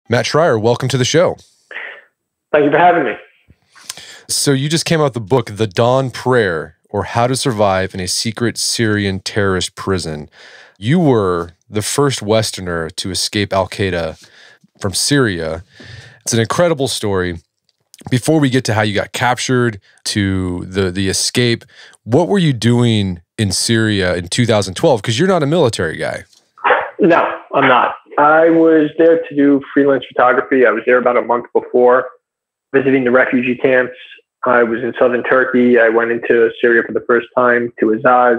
Matt Schrier, welcome to the show. Thank you for having me. So you just came out with the book, The Dawn Prayer, or How to Survive in a Secret Syrian Terrorist Prison. You were the first Westerner to escape Al-Qaeda from Syria. It's an incredible story. Before we get to how you got captured, to the escape, what were you doing in Syria in 2012? Because you're not a military guy. No, I'm not. I was there to do freelance photography. I was there about a month before, visiting the refugee camps. I was in southern Turkey. I went into Syria for the first time, to Azaz.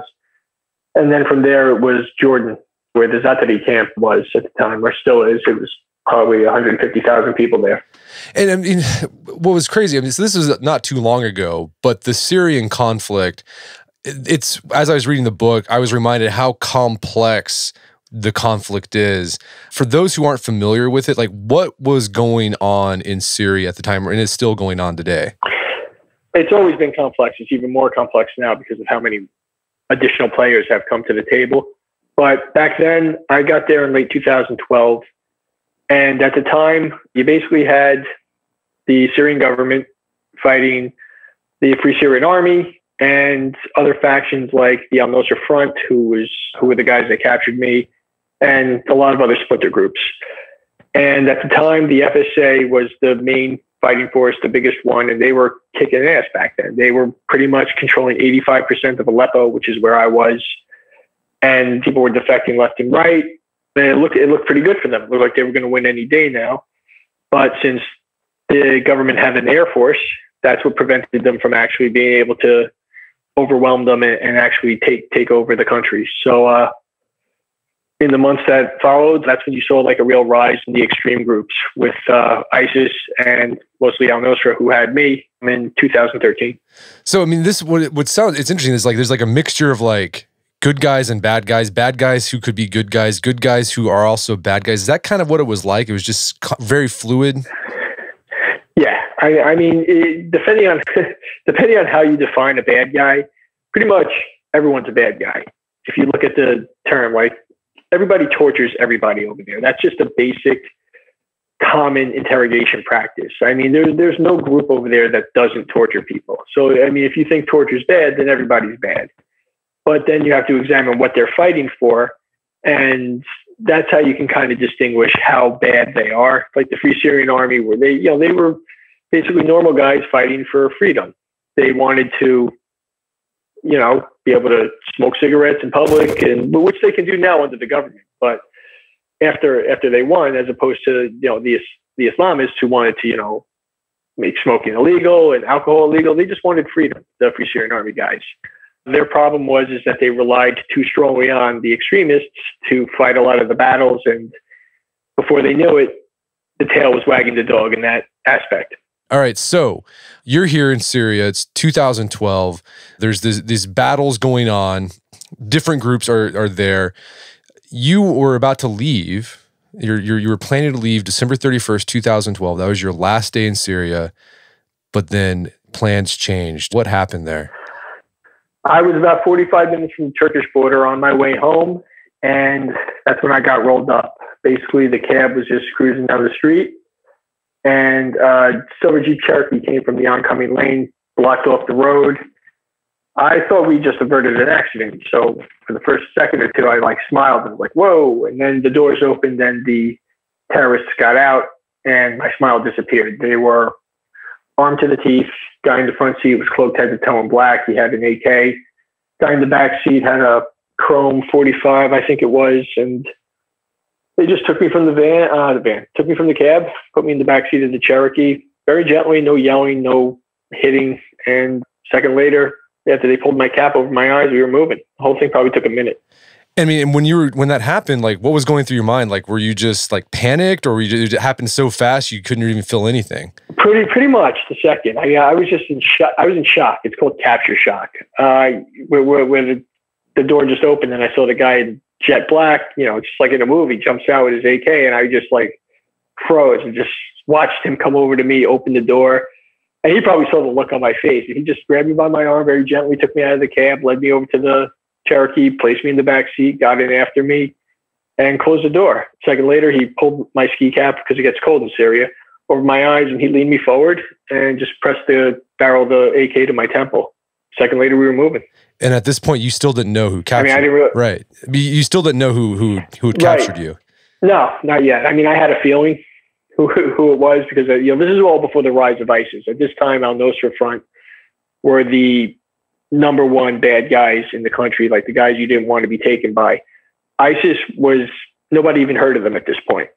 And then from there, it was Jordan, where the Zaatari camp was at the time, or still is. It was probably 150,000 people there. And I mean, what was crazy, so this was not too long ago, but the Syrian conflict, it's, as I was reading the book, I was reminded how complex the conflict is. For those who aren't familiar with it, like, what was going on in Syria at the time, and is still going on today? It's always been complex. It's even more complex now because of how many additional players have come to the table. But back then, I got there in late 2012. And at the time, you basically had the Syrian government fighting the Free Syrian Army and other factions like the Al-Nusra Front, who were the guys that captured me, and a lot of other splinter groups. And at the time, the FSA was the main fighting force, the biggest one, and they were kicking ass back then. They were pretty much controlling 85% of Aleppo, which is where I was, and people were defecting left and right. And it looked pretty good for them. It looked like they were going to win any day now. But since the government had an air force, that's what prevented them from actually being able to overwhelm them and actually take over the country. So in the months that followed, that's when you saw like a real rise in the extreme groups with ISIS and mostly Al-Nusra, who had me in 2013. So, I mean, this what sounds, it's interesting, is like there's like a mixture of like good guys and bad guys who could be good guys who are also bad guys. Is that kind of what it was like? It was just very fluid? Yeah. I mean, depending on how you define a bad guy, pretty much everyone's a bad guy. If you look at the term, like, everybody tortures everybody over there. That's just a basic common interrogation practice. I mean, there's no group over there that doesn't torture people. So, I mean, if you think torture's bad, then everybody's bad. But then you have to examine what they're fighting for. And that's how you can kind of distinguish how bad they are. Like the Free Syrian Army, where they were basically normal guys fighting for freedom. They wanted to, be able to smoke cigarettes in public, which they can do now under the government. But after they won, as opposed to, the Islamists who wanted to, make smoking illegal and alcohol illegal, they just wanted freedom, the Free Syrian Army guys. Their problem was that they relied too strongly on the extremists to fight a lot of the battles, and before they knew it, the tail was wagging the dog in that aspect. All right, so you're here in Syria. It's 2012. There's these battles going on. Different groups are there. You were about to leave. You were planning to leave December 31st, 2012. That was your last day in Syria, but then plans changed. What happened there? I was about 45 minutes from the Turkish border on my way home, and that's when I got rolled up. Basically, the cab was just cruising down the street, and silver Jeep Cherokee came from the oncoming lane, blocked off the road. I thought we just averted an accident. So for the first second or two, I smiled and was like, whoa. And then the doors opened and the terrorists got out, and my smile disappeared. They were armed to the teeth. Guy in the front seat was cloaked head to toe in black. He had an AK. Guy in the back seat had a chrome 45, I think it was. And they just took me from took me from the cab, put me in the back seat of the Cherokee, very gently, no yelling, no hitting. And a second later, after they pulled my cap over my eyes, we were moving. The whole thing probably took a minute. I mean, when that happened, what was going through your mind? Were you just panicked, or it happened so fast you couldn't even feel anything? Pretty much the second. I was just in shock. I was in shock. It's called capture shock. Where the door just opened and I saw the guy in jet black, just like in a movie, jumps out with his AK, and I just froze and just watched him come over to me, open the door. And he probably saw the look on my face. He just grabbed me by my arm very gently, took me out of the cab, led me over to the Cherokee, placed me in the back seat, got in after me. and closed the door. A second later, he pulled my ski cap, because it gets cold in Syria, over my eyes, and he leaned me forward and just pressed the barrel of the AK to my temple. A second later, we were moving. And at this point, you still didn't know who captured you. I didn't really, right. You still didn't know who had captured you. No, not yet. I mean, I had a feeling who it was, because this is all before the rise of ISIS. At this time, Al-Nusra Front were the number one bad guys in the country, like the guys you didn't want to be taken by. ISIS was, nobody even heard of them at this point.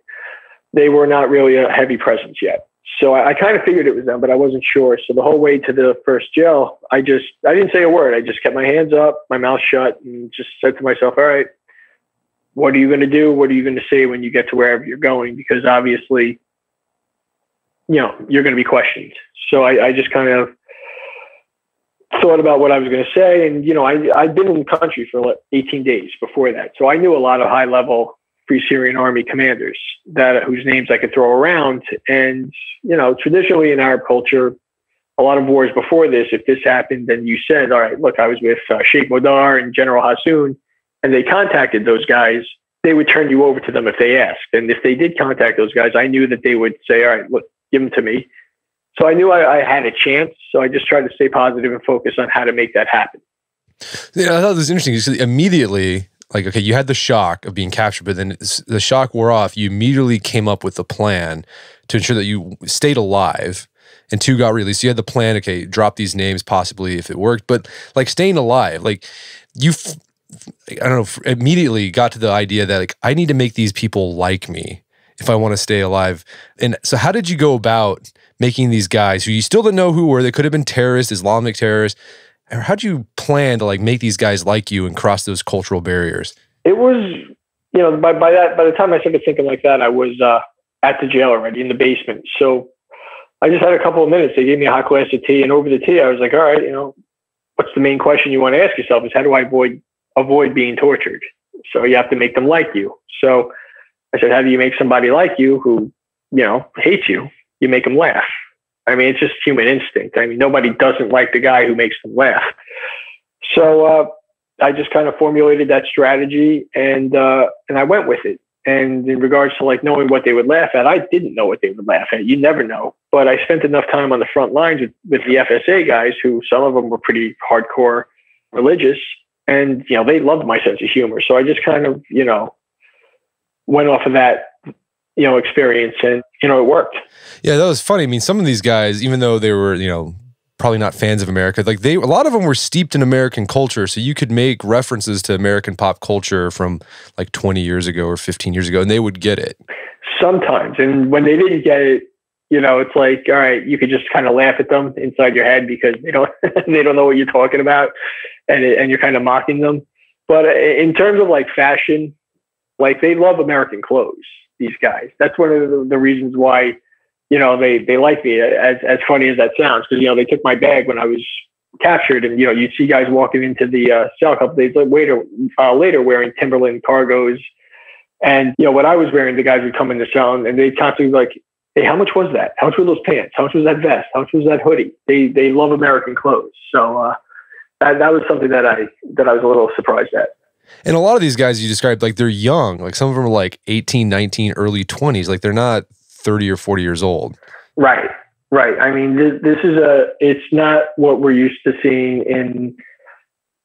They were not really a heavy presence yet. So I kind of figured it was them, but I wasn't sure. So the whole way to the first jail, I didn't say a word. I just kept my hands up, my mouth shut, and just said to myself, all right, what are you going to do? What are you going to say when you get to wherever you're going? Because obviously, you're going to be questioned. So I just kind of thought about what I was going to say. And, I'd been in the country for like 18 days before that. So I knew a lot of high-level Free Syrian Army commanders whose names I could throw around. And, traditionally in Arab culture, a lot of wars before this, if this happened, then you said, all right, look, I was with Sheikh Modar and General Hassoun, and they contacted those guys, they would turn you over to them if they asked. And if they did contact those guys, I knew that they would say, all right, look, give them to me. So I knew I had a chance. So I just tried to stay positive and focus on how to make that happen. Yeah, I thought this was interesting. You said immediately, like, okay, you had the shock of being captured, but then the shock wore off. You immediately came up with a plan to ensure that you stayed alive, and 2 got released. You had the plan, okay, drop these names possibly if it worked, but like staying alive, like you, I don't know, immediately got to the idea that like, I need to make these people like me if I want to stay alive. And so how did you go about making these guys who you still didn't know who were? They could have been terrorists, Islamic terrorists. Or how'd you plan to like make these guys like you and cross those cultural barriers? It was, by the time I started thinking like that, I was at the jail already in the basement. So I just had a couple of minutes. They gave me a hot glass of tea, and over the tea, I was like, all right, what's the main question you want to ask yourself is how do I avoid being tortured? So you have to make them like you. So I said, how do you make somebody like you who, hates you? You make them laugh. I mean, it's just human instinct. I mean, nobody doesn't like the guy who makes them laugh. So I just kind of formulated that strategy, and I went with it. And in regards to like knowing what they would laugh at, I didn't know what they would laugh at. You never know. But I spent enough time on the front lines with the FSA guys, who some of them were pretty hardcore religious, and they loved my sense of humor. So I just kind of went off of that experience, and it worked. Yeah, that was funny. I mean, some of these guys, even though they were probably not fans of America, like a lot of them were steeped in American culture, so you could make references to American pop culture from like 20 years ago or 15 years ago, and they would get it sometimes. And when they didn't get it, it's like, all right, you could just kind of laugh at them inside your head because they don't know what you're talking about, and you're kind of mocking them. But in terms of like fashion, like they love American clothes. These guys. That's one of the reasons why, they like me, as funny as that sounds, because, they took my bag when I was captured, and, you'd see guys walking into the cell a couple days later wearing Timberland cargos. And, what I was wearing, the guys would come in the cell and they'd constantly be like, hey, how much was that? How much were those pants? How much was that vest? How much was that hoodie? They love American clothes. So that was something that I was a little surprised at. And a lot of these guys you described, like they're young, like some of them are like 18, 19, early 20s. Like they're not 30 or 40 years old. Right. I mean, it's not what we're used to seeing in,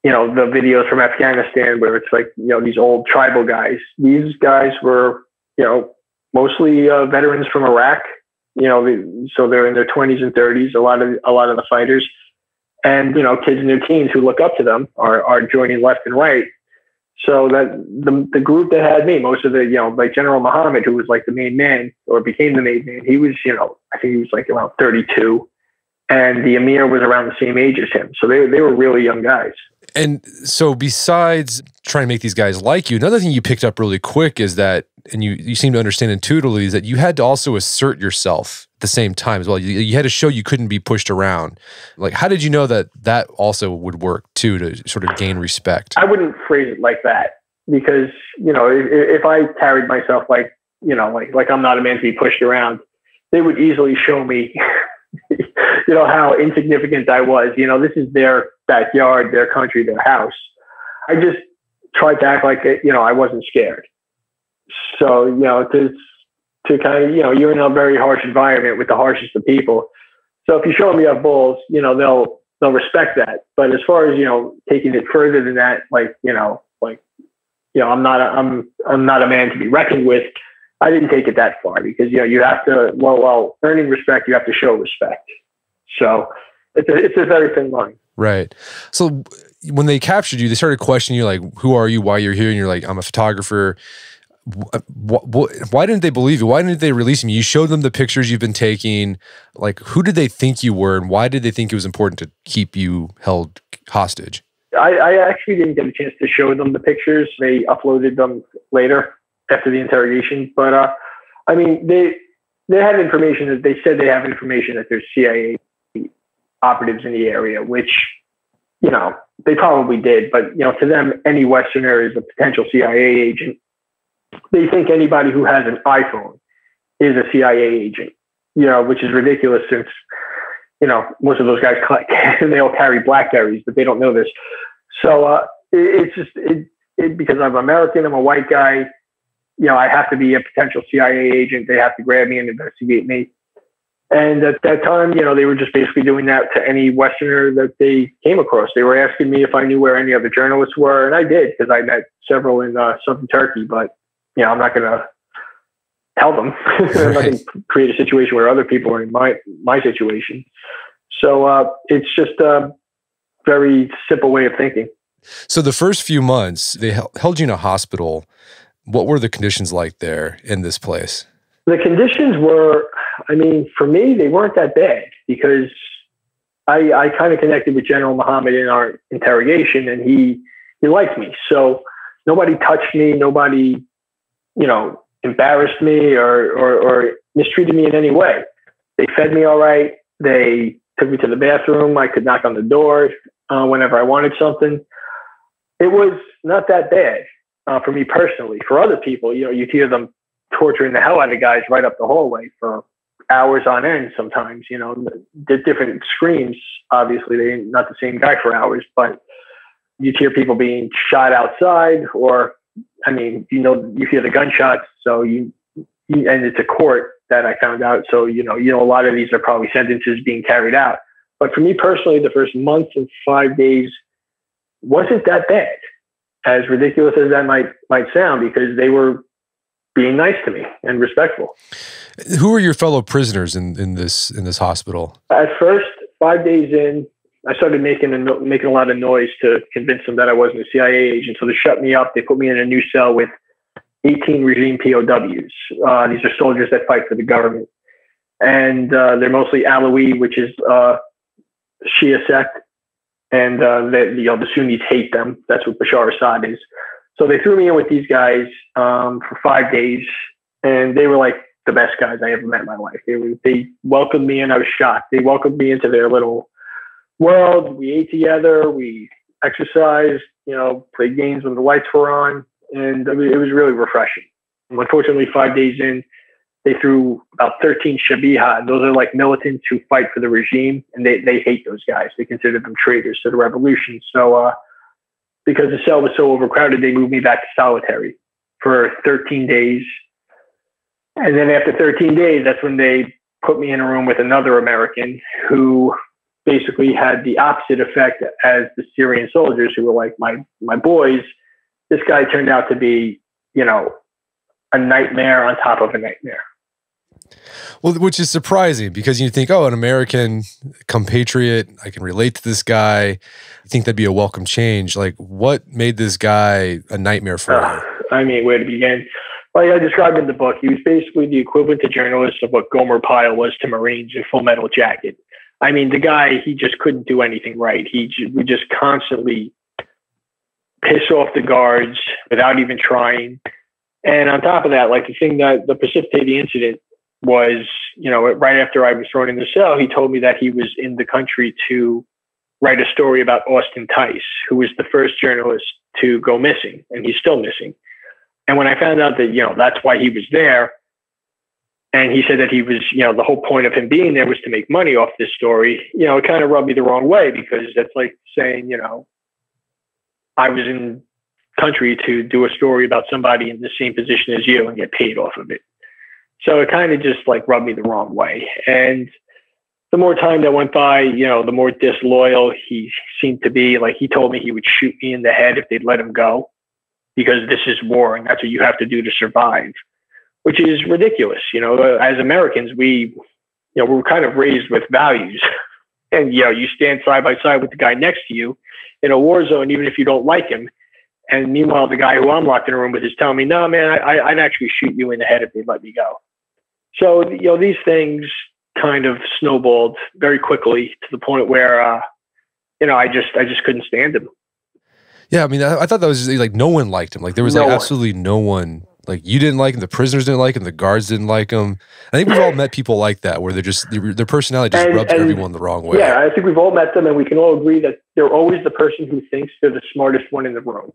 the videos from Afghanistan where it's like, these old tribal guys. These guys were, mostly veterans from Iraq, so they're in their 20s and 30s, a lot of the fighters. And, kids in their teens who look up to them are joining left and right. So that the group that had me, most of the, like General Muhammad, who was like the main man or became the main man, he was, I think he was like around 32, and the Emir was around the same age as him. So they were really young guys. And so besides trying to make these guys like you, another thing you picked up really quick is that, and you seem to understand intuitively, is that you had to also assert yourself at the same time as well. You had to show you couldn't be pushed around. Like, how did you know that also would work too, to sort of gain respect? I wouldn't phrase it like that because, if I carried myself like I'm not a man to be pushed around, they would easily show me, how insignificant I was. This is their backyard, their country, their house. I just tried to act like, I wasn't scared. So, to kind of, you're in a very harsh environment with the harshest of people. So if you show them you have balls, they'll respect that. But as far as, taking it further than that, I'm not a man to be reckoned with. I didn't take it that far because, you have to, while earning respect, you have to show respect. So it's a very thin line. Right. So when they captured you, they started questioning you, like, who are you, why you're here? And you're like, I'm a photographer. Why didn't they believe you? Why didn't they release me? You showed them the pictures you've been taking. Like, who did they think you were, and why did they think it was important to keep you held hostage? I actually didn't get a chance to show them the pictures. They uploaded them later after the interrogation. But they had information that they said they have information that there's CIA operatives in the area, which, they probably did. But, to them, any Westerner is a potential CIA agent. They think anybody who has an iPhone is a CIA agent, which is ridiculous since, most of those guys, they all carry BlackBerries, but they don't know this. So it's just because I'm American, I'm a white guy, I have to be a potential CIA agent. They have to grab me and investigate me. And at that time, they were just basically doing that to any Westerner that they came across. They were asking me if I knew where any other journalists were, and I did because I met several in southern Turkey, but I'm not going to tell them. I'm not going to create a situation where other people are in my situation. So it's just a very simple way of thinking. So the first few months, they held you in a hospital. What were the conditions like there in this place? The conditions were, for me, they weren't that bad because I kind of connected with General Muhammad in our interrogation, and he liked me. So nobody touched me. Nobody embarrassed me or mistreated me in any way. They fed me all right. They took me to the bathroom. I could knock on the door whenever I wanted something. It was not that bad for me personally. For other people, you'd hear them torturing the hell out of guys right up the hallway for hours on end sometimes, the different screams. Obviously, they're not the same guy for hours, but you'd hear people being shot outside or you hear the gunshots, so and it's a court that I found out. So, a lot of these are probably sentences being carried out. But for me personally, the first month and 5 days wasn't that bad, as ridiculous as that might sound, because they were being nice to me and respectful. Who are your fellow prisoners in this hospital? At first, 5 days in, I started making a lot of noise to convince them that I wasn't a CIA agent. So they shut me up. They put me in a new cell with 18 regime POWs. These are soldiers that fight for the government. And they're mostly Alawi, which is Shia sect. And the Sunnis hate them. That's what Bashar Assad is. So they threw me in with these guys for 5 days. And they were like the best guys I ever met in my life. They welcomed me, and I was shocked. They welcomed me into their little world. We ate together, we exercised, played games when the lights were on, and it was really refreshing. Unfortunately, 5 days in, they threw about 13 Shabiha. Those are like militants who fight for the regime, and they hate those guys. They consider them traitors to the revolution. So because the cell was so overcrowded, they moved me back to solitary for 13 days. And then after 13 days, that's when they put me in a room with another American who basically had the opposite effect as the Syrian soldiers who were like my boys. This guy turned out to be, a nightmare on top of a nightmare. Well, which is surprising because you think, an American compatriot, I can relate to this guy. You think that'd be a welcome change. Like, what made this guy a nightmare for you? Where to begin? Like I described in the book, he was basically the equivalent to journalists of what Gomer Pyle was to Marines in Full Metal Jacket. The guy, he just couldn't do anything right. He would just constantly piss off the guards without even trying. And on top of that, the precipitating incident was, right after I was thrown in the cell, he told me that he was in the country to write a story about Austin Tice, who was the first journalist to go missing, and he's still missing. And when I found out that, that's why he was there, and he said that he was, the whole point of him being there was to make money off this story, it kind of rubbed me the wrong way, because that's like saying, I was in country to do a story about somebody in the same position as you and get paid off of it. So it kind of just like rubbed me the wrong way. And the more time that went by, the more disloyal he seemed to be. Like, he told me he would shoot me in the head if they'd let him go, because this is war and that's what you have to do to survive, which is ridiculous. As Americans, we're kind of raised with values. And, you stand side by side with the guy next to you in a war zone, even if you don't like him. And meanwhile, the guy who I'm locked in a room with is telling me, no, man, I'd actually shoot you in the head if they'd let me go. So, these things kind of snowballed very quickly to the point where, I just couldn't stand him. Yeah, I mean, I thought that was like no one liked him. Like, there was absolutely no one. Like, you didn't like him, the prisoners didn't like him, the guards didn't like him. I think we've all met people like that, where their personality just rubs everyone the wrong way. Yeah, I think we've all met them, and we can all agree that they're always the person who thinks they're the smartest one in the room.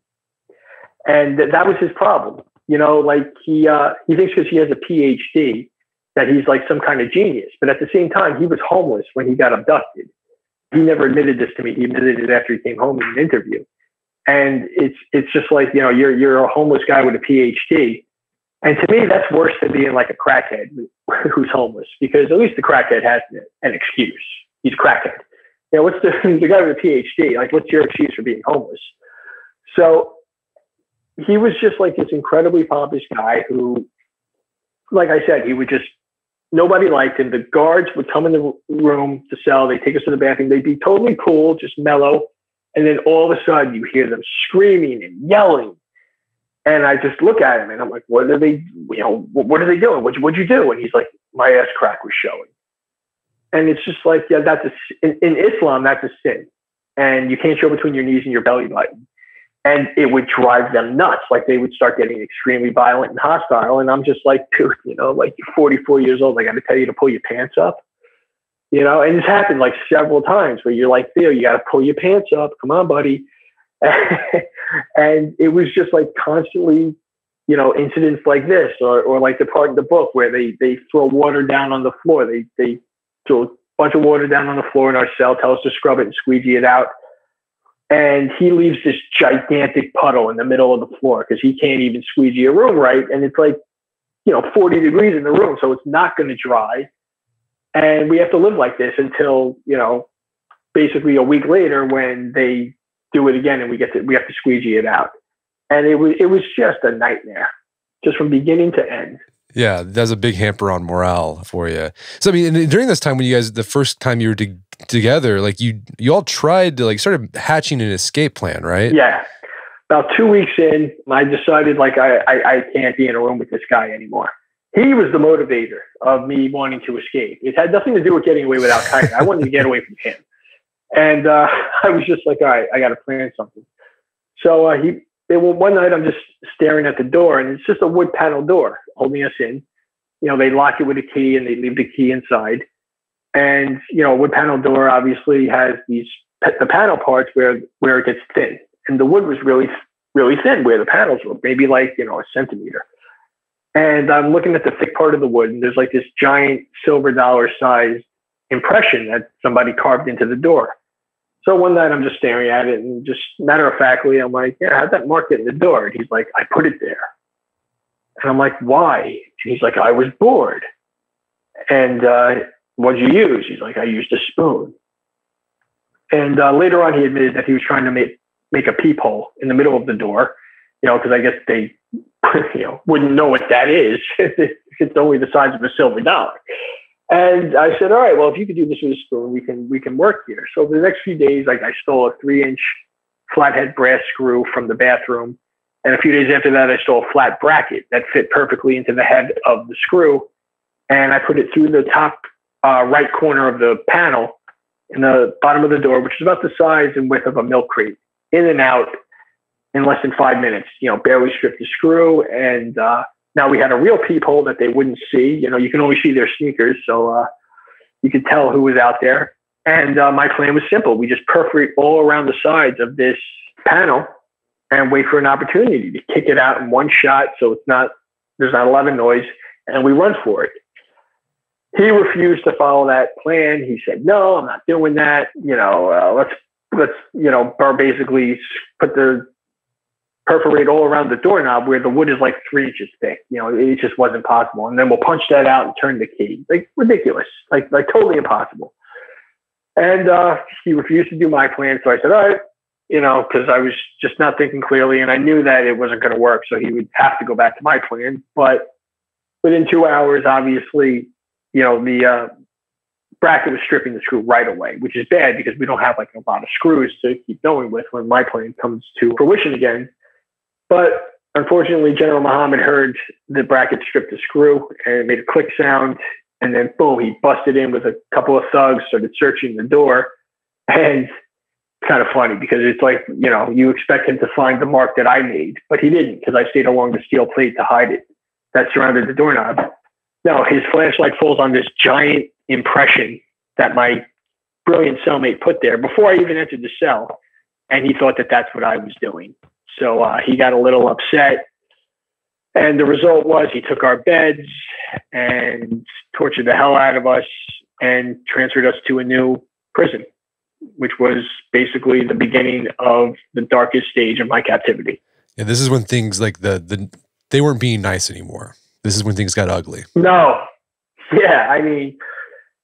And that was his problem. Like, he thinks because he has a PhD that he's like some kind of genius. But at the same time, he was homeless when he got abducted. He never admitted this to me. He admitted it after he came home in an interview. And it's just like, you're a homeless guy with a PhD. And to me, that's worse than being like a crackhead who's homeless, because at least the crackhead has an excuse. He's a crackhead. What's the guy with a PhD? Like, what's your excuse for being homeless? So he was just like this incredibly pompous guy who, like I said, nobody liked him. The guards would come in the room, the cell, they'd take us to the bathroom. They'd be totally cool, just mellow. And then all of a sudden you hear them screaming and yelling. And I just look at him and I'm like, what are they doing? What'd you do? And he's like, my ass crack was showing. And it's just like, yeah, in Islam, that's a sin. And you can't show between your knees and your belly button. And it would drive them nuts. Like, they would start getting extremely violent and hostile. And I'm just like, dude, like, you're 44 years old. I got to tell you to pull your pants up. And it's happened like several times where you're like, Theo, you got to pull your pants up. Come on, buddy. And it was just like constantly, incidents like this, or like the part in the book where they throw water down on the floor. They throw a bunch of water down on the floor in our cell, tell us to scrub it and squeegee it out. And he leaves this gigantic puddle in the middle of the floor because he can't even squeegee a room right. And it's like, 40 degrees in the room, so it's not going to dry. And we have to live like this until, basically a week later when they do it again and we have to squeegee it out. And it was just a nightmare, just from beginning to end. Yeah, that's a big hamper on morale for you. So, I mean, during this time when you guys, the first time you were together, like you all tried to like started hatching an escape plan, right? Yeah. About 2 weeks in, I decided like I can't be in a room with this guy anymore. He was the motivator of me wanting to escape. It had nothing to do with getting away with Al-Qaeda. I wanted to get away from him. And I was just like, all right, I got to plan something. So one night I'm just staring at the door, and it's just a wood panel door holding us in. They lock it with a key and they leave the key inside. And, a wood panel door obviously has the panel parts where it gets thin. And the wood was really, really thin where the panels were, maybe like, a centimeter. And I'm looking at the thick part of the wood, and there's like this giant silver dollar sized impression that somebody carved into the door. So one night I'm just staring at it, and just matter of factly, I'm like, yeah, how'd that mark get in the door? And he's like, I put it there. And I'm like, why? And he's like, I was bored. And what'd you use? He's like, I used a spoon. And later on, he admitted that he was trying to make a peephole in the middle of the door, because I guess they wouldn't know what that is. It's only the size of a silver dollar. And I said, all right, well, if you could do this with a spoon, we can work here. So for the next few days, like, I stole a 3-inch flathead brass screw from the bathroom. And a few days after that, I stole a flat bracket that fit perfectly into the head of the screw. And I put it through the top right corner of the panel in the bottom of the door, which is about the size and width of a milk crate, in and out in less than 5 minutes, barely stripped the screw. And now we had a real peephole that they wouldn't see. You can only see their sneakers, so you could tell who was out there. And my plan was simple. We just perforate all around the sides of this panel and wait for an opportunity to kick it out in one shot so there's not a lot of noise, and we run for it. He refused to follow that plan. He said, no, I'm not doing that. Let's basically put the perforate all around the doorknob where the wood is like 3 inches thick. It just wasn't possible. And then we'll punch that out and turn the key. Like ridiculous, like totally impossible. And he refused to do my plan. So I said, all right, because I was just not thinking clearly, and I knew that it wasn't going to work. So he would have to go back to my plan. But within 2 hours, obviously, the bracket was stripping the screw right away, which is bad because we don't have like a lot of screws to keep going with when my plan comes to fruition again. But unfortunately, General Muhammad heard the bracket strip the screw and it made a click sound. And then boom, he busted in with a couple of thugs, started searching the door. And it's kind of funny because it's like, you expect him to find the mark that I made, but he didn't, because I stayed along the steel plate to hide it that surrounded the doorknob. No, his flashlight falls on this giant impression that my brilliant cellmate put there before I even entered the cell. And he thought that that's what I was doing. So he got a little upset. And the result was he took our beds and tortured the hell out of us and transferred us to a new prison, which was basically the beginning of the darkest stage of my captivity. Yeah, this is when things like they weren't being nice anymore. This is when things got ugly. No. Yeah, I mean,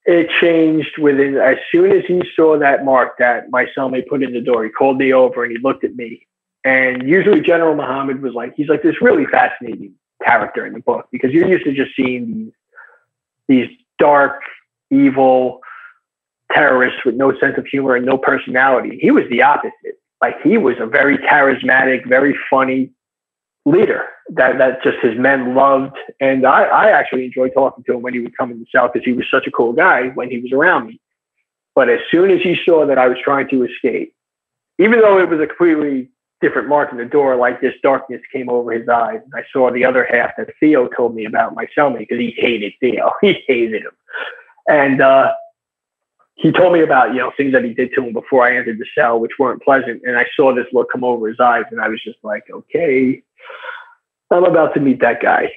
it changed within, as soon as he saw that mark that my cellmate put in the door, he called me over and he looked at me. And usually General Muhammad was like, he's like this really fascinating character in the book, because you're used to just seeing these dark, evil terrorists with no sense of humor and no personality. He was the opposite. Like, he was a very charismatic, very funny leader that just his men loved. And I actually enjoyed talking to him when he would come in the cell, because he was such a cool guy when he was around me. But as soon as he saw that I was trying to escape, even though it was a completely different mark in the door, like this darkness came over his eyes. And I saw the other half that Theo told me about, my cellmate, because he hated Theo. He hated him. And he told me about, things that he did to him before I entered the cell, which weren't pleasant. And I saw this look come over his eyes, and I was just like, okay, I'm about to meet that guy.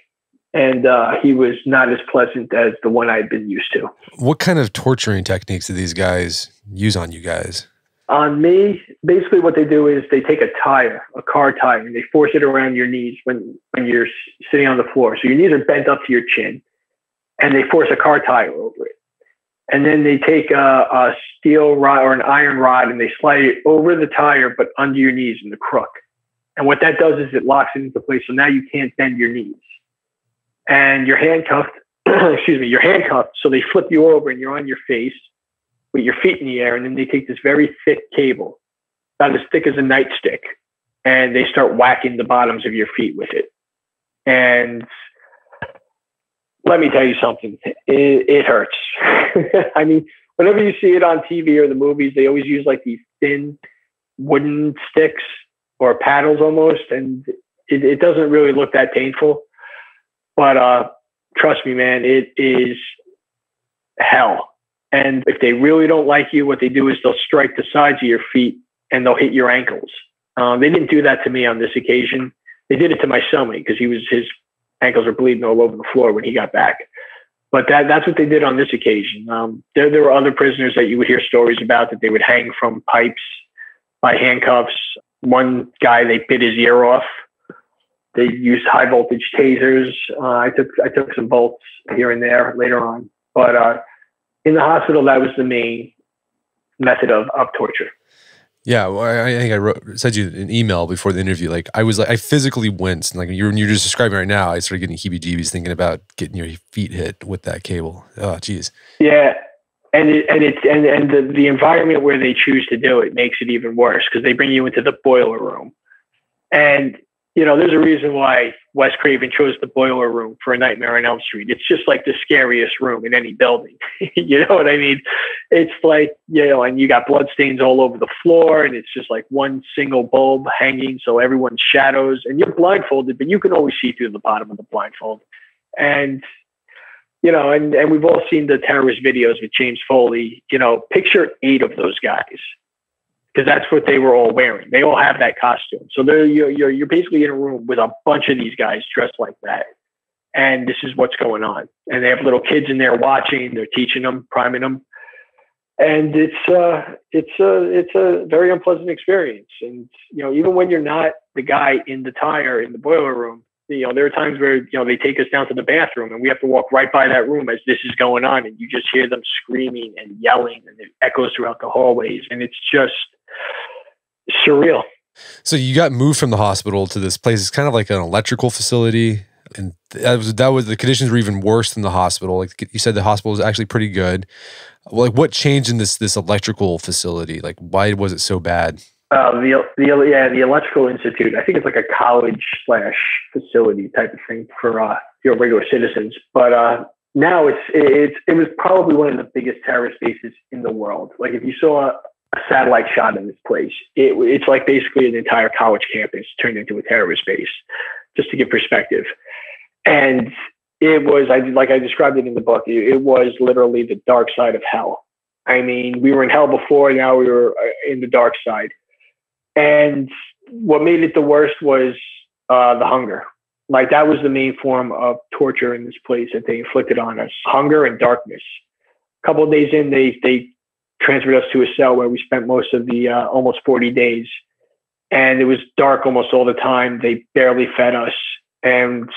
And he was not as pleasant as the one I'd been used to. What kind of torturing techniques did these guys use on you guys? On me, basically what they do is they take a tire, a car tire, and they force it around your knees when you're sitting on the floor. So your knees are bent up to your chin, and they force a car tire over it. And then they take a steel rod or an iron rod, and they slide it over the tire, but under your knees in the crook. And what that does is it locks it into place. So now you can't bend your knees. And you're handcuffed, you're handcuffed. So they flip you over and you're on your face with your feet in the air. And then they take this very thick cable, about as thick as a nightstick, and they start whacking the bottoms of your feet with it. And let me tell you something, it hurts. I mean, whenever you see it on TV or the movies, they always use like these thin wooden sticks or paddles almost, and it doesn't really look that painful. But trust me, man, it is hell. And if they really don't like you, what they do is they'll strike the sides of your feet and they'll hit your ankles. They didn't do that to me on this occasion. They did it to my cellmate because his ankles were bleeding all over the floor when he got back. But that's what they did on this occasion. There were other prisoners that you would hear stories about that they would hang from pipes by handcuffs. One guy, they bit his ear off. They used high voltage tasers. I took some bolts here and there later on. But in the hospital, that was the main method of torture. Yeah, well, I think I sent you an email before the interview. Like, I physically winced. Like you're just describing right now, I started getting heebie-jeebies thinking about getting your feet hit with that cable. Oh, geez. Yeah, and the environment where they choose to do it makes it even worse, because they bring you into the boiler room, and there's a reason why Wes Craven chose the boiler room for A Nightmare on Elm Street. It's just like the scariest room in any building. You know what I mean? It's like, and you got bloodstains all over the floor, and it's just like one single bulb hanging, so everyone's shadows, and you're blindfolded, but you can always see through the bottom of the blindfold. And, and we've all seen the terrorist videos with James Foley. Picture 8 of those guys, because that's what they were all wearing. They all have that costume. So you're basically in a room with a bunch of these guys dressed like that. And this is what's going on. And they have little kids in there watching. They're teaching them, priming them. And it's a very unpleasant experience. And, you know, even when you're not the guy in the tire in the boiler room, you know, there are times where, you know, they take us down to the bathroom and we have to walk right by that room as this is going on. And you just hear them screaming and yelling, and it echoes throughout the hallways. And it's just surreal. So you got moved from the hospital to this place. It's kind of like an electrical facility. And that was the conditions were even worse than the hospital. Like you said, the hospital was actually pretty good. Well, like what changed in this electrical facility? Like why was it so bad? The Electrical Institute. I think it's like a college/facility type of thing for you know, regular citizens. But now it was probably one of the biggest terrorist bases in the world. Like if you saw a satellite shot in this place, it's like basically an entire college campus turned into a terrorist base. Just to give perspective. And it was, like I described it in the book, it was literally the dark side of hell. I mean, we were in hell before, now we were in the dark side. And what made it the worst was the hunger. Like that was the main form of torture in this place that they inflicted on us. Hunger and darkness. A couple of days in, they transferred us to a cell where we spent most of the almost 40 days. And it was dark almost all the time. They barely fed us. And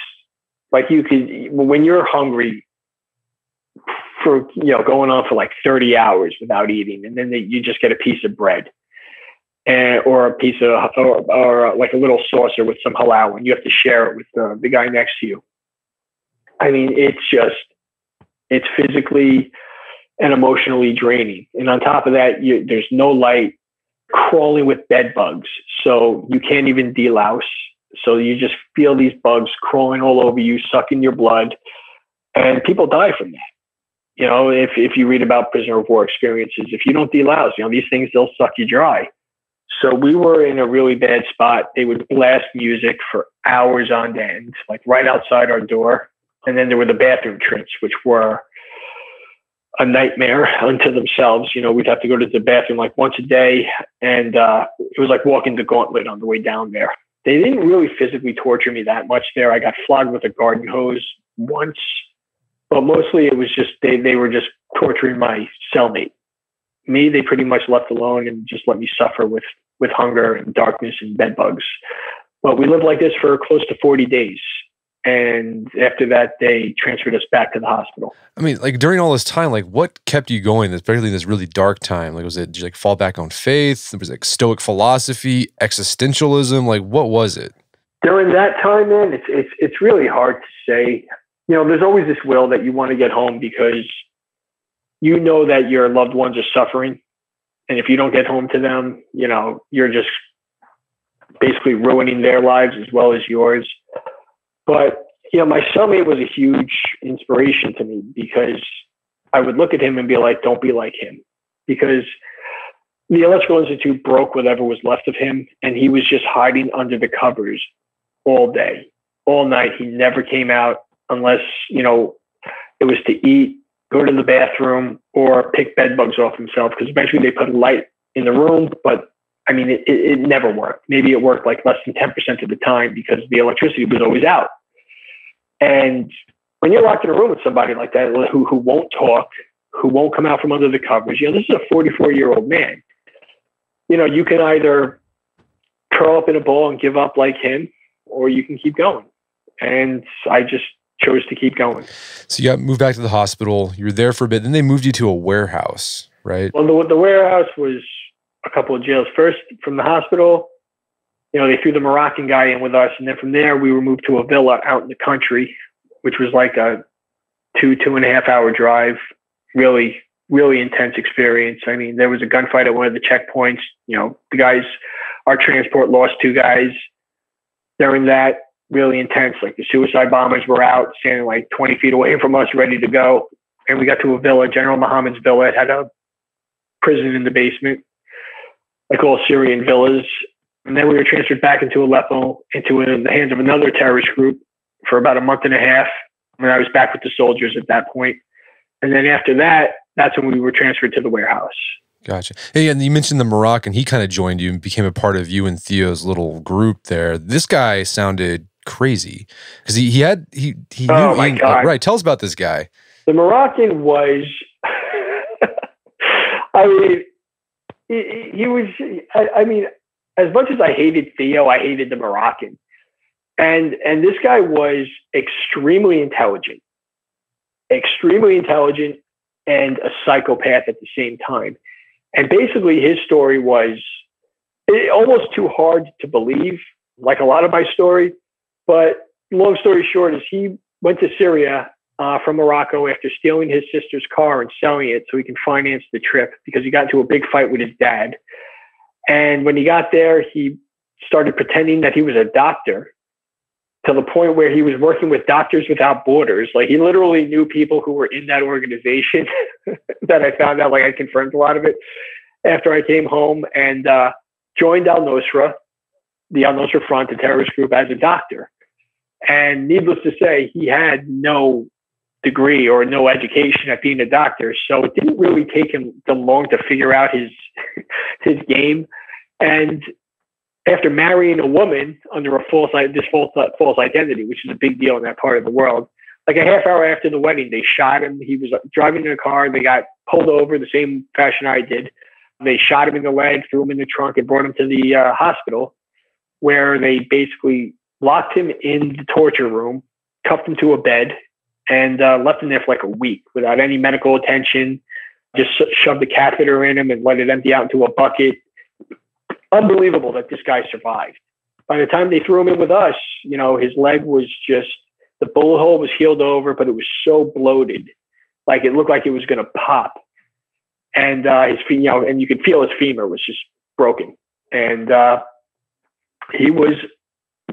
like when you're hungry for, you know, going on for like 30 hours without eating, and then you just get a piece of bread or a piece of, or like a little saucer with some halal, and you have to share it with the guy next to you. I mean, it's physically and emotionally draining. And on top of that, there's no light, crawling with bed bugs. So you can't even delouse. So you just feel these bugs crawling all over you, sucking your blood, and people die from that. You know, if you read about prisoner of war experiences, if you don't delouse, you know, these things, they'll suck you dry. So we were in a really bad spot. They would blast music for hours on end, like right outside our door. And then there were the bathroom trips, which were a nightmare unto themselves. You know, we'd have to go to the bathroom like once a day. And it was like walking the gauntlet on the way down there. They didn't really physically torture me that much there. I got flogged with a garden hose once, but mostly it was just, they were just torturing my cellmate. Me, they pretty much left alone and just let me suffer with hunger and darkness and bed bugs. But we lived like this for close to 40 days. And after that, they transferred us back to the hospital. I mean, like during all this time, like what kept you going, especially in this really dark time? Like, did you like fall back on faith? Was it like Stoic philosophy, existentialism? Like, what was it? During that time, man, it's really hard to say. You know, there's always this will that you want to get home because you know that your loved ones are suffering. And if you don't get home to them, you know, you're just basically ruining their lives as well as yours. But, you know, my cellmate was a huge inspiration to me because I would look at him and be like, don't be like him. Because the Electrical Institute broke whatever was left of him, and he was just hiding under the covers all day, all night. He never came out unless, you know, it was to eat, go to the bathroom, or pick bed bugs off himself, because eventually they put a light in the room, but I mean, it never worked. Maybe it worked like less than 10% of the time because the electricity was always out. And when you're locked in a room with somebody like that, who won't talk, who won't come out from under the covers, you know, this is a 44-year-old man. You know, you can either curl up in a ball and give up like him, or you can keep going. And I just chose to keep going. So you got moved back to the hospital. You were there for a bit. Then they moved you to a warehouse, right? Well, the warehouse was a couple of jails. First, from the hospital, you know, they threw the Moroccan guy in with us. And then from there, we were moved to a villa out in the country, which was like a 2.5 hour drive. Really, really intense experience. I mean, there was a gunfight at one of the checkpoints. You know, our transport lost 2 guys during that. Really intense. Like the suicide bombers were out, standing like 20 feet away from us, ready to go. And we got to a villa, General Muhammad's villa. It had a prison in the basement, like all Syrian villas. And then we were transferred back into Aleppo, into the hands of another terrorist group for about a month and a half. And I was back with the soldiers at that point. And then after that, that's when we were transferred to the warehouse. Gotcha. Hey, and you mentioned the Moroccan. He kind of joined you and became a part of you and Theo's little group there. This guy sounded crazy because he knew. Oh my God. Right. Tell us about this guy. The Moroccan was, I mean, he was, I mean, as much as I hated Theo, I hated the Moroccan. And this guy was extremely intelligent and a psychopath at the same time. And basically his story was almost too hard to believe, like a lot of my story. But long story short is he went to Syria from Morocco after stealing his sister's car and selling it so he can finance the trip because he got into a big fight with his dad. And when he got there, he started pretending that he was a doctor to the point where he was working with Doctors Without Borders. Like, he literally knew people who were in that organization that I found out, like, I confirmed a lot of it after I came home, and joined Al-Nusra, the Al-Nusra Front, the terrorist group, as a doctor. And needless to say, he had no degree or no education at being a doctor. So it didn't really take him long to figure out his game. And after marrying a woman under a false identity, which is a big deal in that part of the world, like a half hour after the wedding, they shot him. He was driving in a car. They got pulled over the same fashion I did. They shot him in the leg, threw him in the trunk, and brought him to the hospital, where they basically locked him in the torture room, cuffed him to a bed, and left him there for like a week without any medical attention. Just shoved a catheter in him and let it empty out into a bucket. Unbelievable that this guy survived. By the time they threw him in with us, you know, his leg was just, the bullet hole was healed over, but it was so bloated, like it looked like it was going to pop. And his feet, you know, and you could feel his femur was just broken. And he was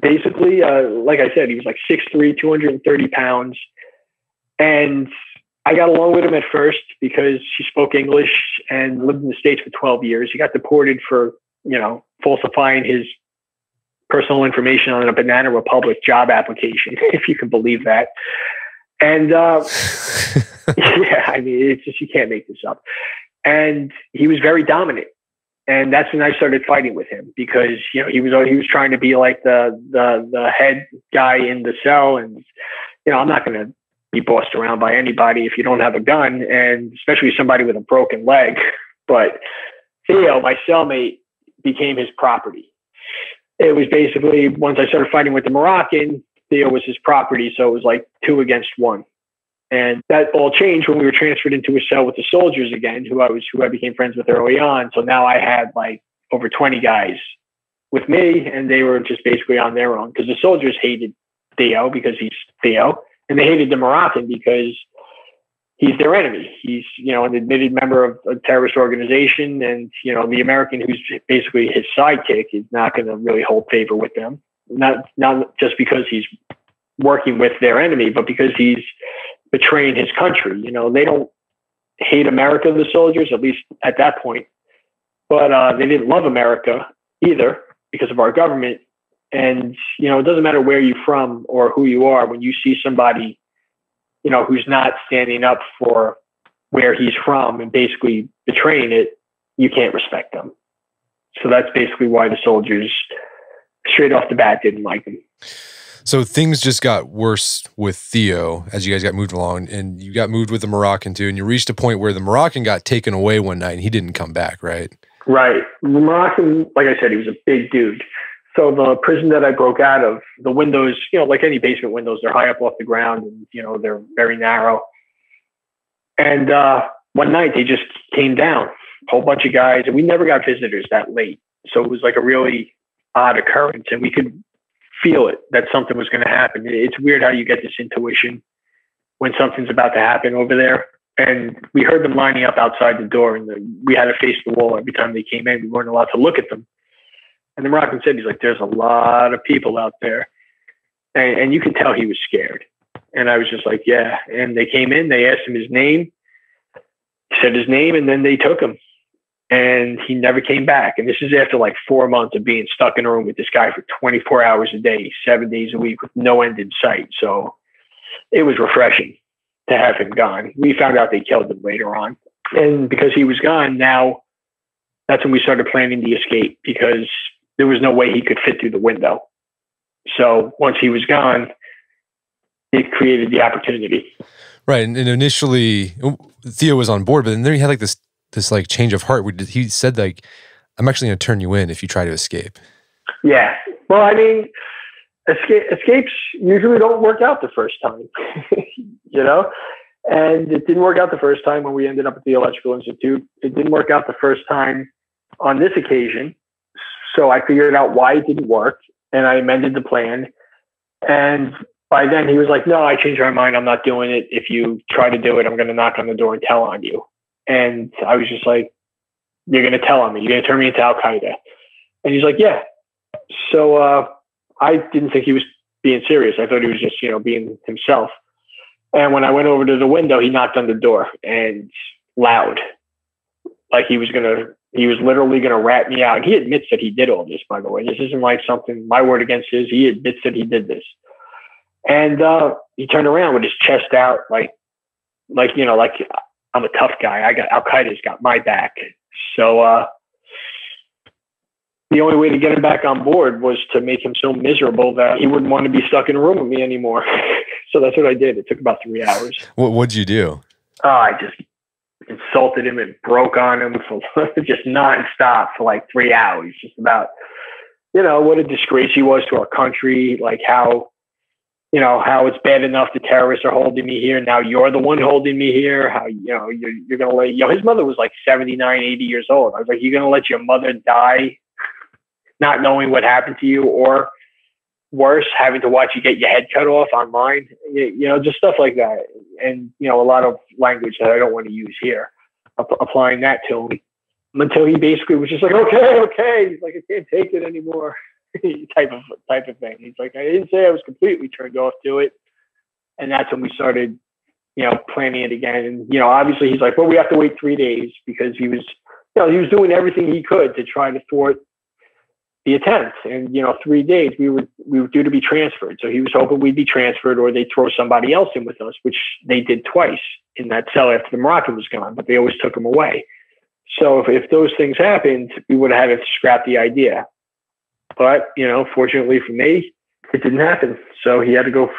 basically, like I said, he was like 6'3", 230 pounds. And I got along with him at first because he spoke English and lived in the States for 12 years. He got deported for, you know, falsifying his personal information on a Banana Republic job application, if you can believe that. And yeah, I mean, it's just, you can't make this up. And he was very dominant. And that's when I started fighting with him because, you know, he was trying to be like the head guy in the cell. And, you know, I'm not going to be bossed around by anybody if you don't have a gun, and especially somebody with a broken leg. But Theo, my cellmate, became his property. It was basically, once I started fighting with the Moroccan, Theo was his property. So it was like 2 against 1. And that all changed when we were transferred into a cell with the soldiers again, who I became friends with early on. So now I had like over 20 guys with me, and they were just basically on their own because the soldiers hated Theo because he's Theo, and they hated the Moroccan because he's their enemy. He's, you know, an admitted member of a terrorist organization, and, you know, the American, who's basically his sidekick, is not going to really hold favor with them. Not just because he's working with their enemy, but because he's betraying his country. You know, they don't hate America, the soldiers, at least at that point, but they didn't love America either because of our government. And, you know, it doesn't matter where you're from or who you are. When you see somebody, you know, who's not standing up for where he's from and basically betraying it, you can't respect them. So that's basically why the soldiers straight off the bat didn't like him. So things just got worse with Theo as you guys got moved along, and you got moved with the Moroccan too, and you reached a point where the Moroccan got taken away one night and he didn't come back, right? Right. The Moroccan, like I said, he was a big dude. So the prison that I broke out of, the windows, you know, like any basement windows, they're high up off the ground and, you know, they're very narrow. And one night they just came down, a whole bunch of guys, and we never got visitors that late. So it was like a really odd occurrence, and we could feel it that something was going to happen. It's weird how you get this intuition when something's about to happen over there. And we heard them lining up outside the door, and we had to face the wall every time they came in. We weren't allowed to look at them. And the Moroccan said, he's like, there's a lot of people out there. And you could tell he was scared. And I was just like, yeah. And they came in, they asked him his name. He said his name, and then they took him. And he never came back. And this is after like 4 months of being stuck in a room with this guy for 24 hours a day, 7 days a week with no end in sight. So it was refreshing to have him gone. We found out they killed him later on. And because he was gone, now that's when we started planning the escape, because there was no way he could fit through the window. So once he was gone, it created the opportunity. Right. And initially Theo was on board, but then there you had like this this like change of heart. He said like, I'm actually going to turn you in if you try to escape. Yeah. Well, I mean, escapes usually don't work out the first time, you know? And it didn't work out the first time when we ended up at the Electrical Institute. It didn't work out the first time on this occasion. So I figured out why it didn't work, and I amended the plan. And by then he was like, no, I changed my mind. I'm not doing it. If you try to do it, I'm going to knock on the door and tell on you. And I was just like, you're going to tell on me. You're going to turn me into Al-Qaeda. And he's like, yeah. So I didn't think he was being serious. I thought he was just, being himself. And when I went over to the window, he knocked on the door, and loud. Like he was literally going to rat me out. And he admits that he did all this, by the way. This isn't like something, my word against his. He admits that he did this. And he turned around with his chest out, like I'm a tough guy. Al-Qaeda's got my back. So the only way to get him back on board was to make him so miserable that he wouldn't want to be stuck in a room with me anymore. So that's what I did. It took about 3 hours. What'd you do? I just insulted him and broke on him for just nonstop for like 3 hours, just about, what a disgrace he was to our country, like how it's bad enough the terrorists are holding me here. Now you're the one holding me here. How, you're going to let, his mother was like 79, 80 years old. I was like, you're going to let your mother die not knowing what happened to you, or worse, having to watch you get your head cut off online, just stuff like that. And, a lot of language that I don't want to use here, applying that to him until he basically was just like, okay. He's like, I can't take it anymore. type of thing. He's like, I didn't say I was completely turned off to it. And that's when we started, planning it again. And, obviously he's like, well, we have to wait 3 days, because he was doing everything he could to try to thwart the attempt. And 3 days we were due to be transferred. So he was hoping we'd be transferred, or they'd throw somebody else in with us, which they did twice in that cell after the Moroccan was gone, but they always took him away. So if those things happened, we would have had to scrap the idea. But fortunately for me, it didn't happen. So he had to go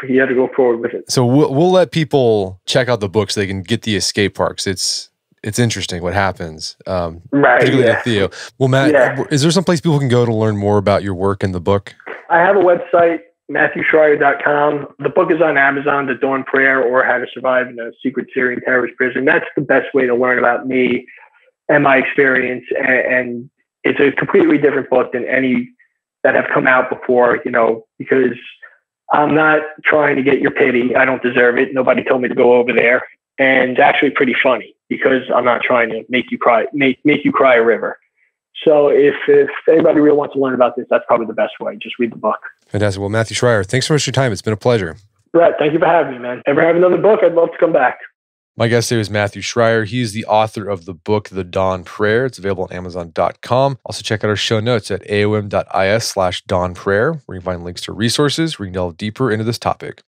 forward with it. So we'll let people check out the book so they can get the escape parts. It's interesting what happens, right? Particularly to Theo. Well, Matt, is there some place people can go to learn more about your work in the book? I have a website, MatthewSchrier.com. The book is on Amazon, The Dawn Prayer, or How to Survive in a Secret Syrian Terrorist Prison. That's the best way to learn about me and my experience. And it's a completely different book than any that have come out before, because I'm not trying to get your pity. I don't deserve it. Nobody told me to go over there. And it's actually pretty funny, because I'm not trying to make you cry a river. So if anybody really wants to learn about this, that's probably the best way. Just read the book. Fantastic. Well, Matthew Schrier, thanks so much for your time. It's been a pleasure. Brett, thank you for having me, man. Ever have another book, I'd love to come back. My guest today is Matthew Schrier. He's the author of the book, The Dawn Prayer. It's available on Amazon.com. Also, check out our show notes at aom.is/dawnprayer, where you can find links to resources where you can delve deeper into this topic.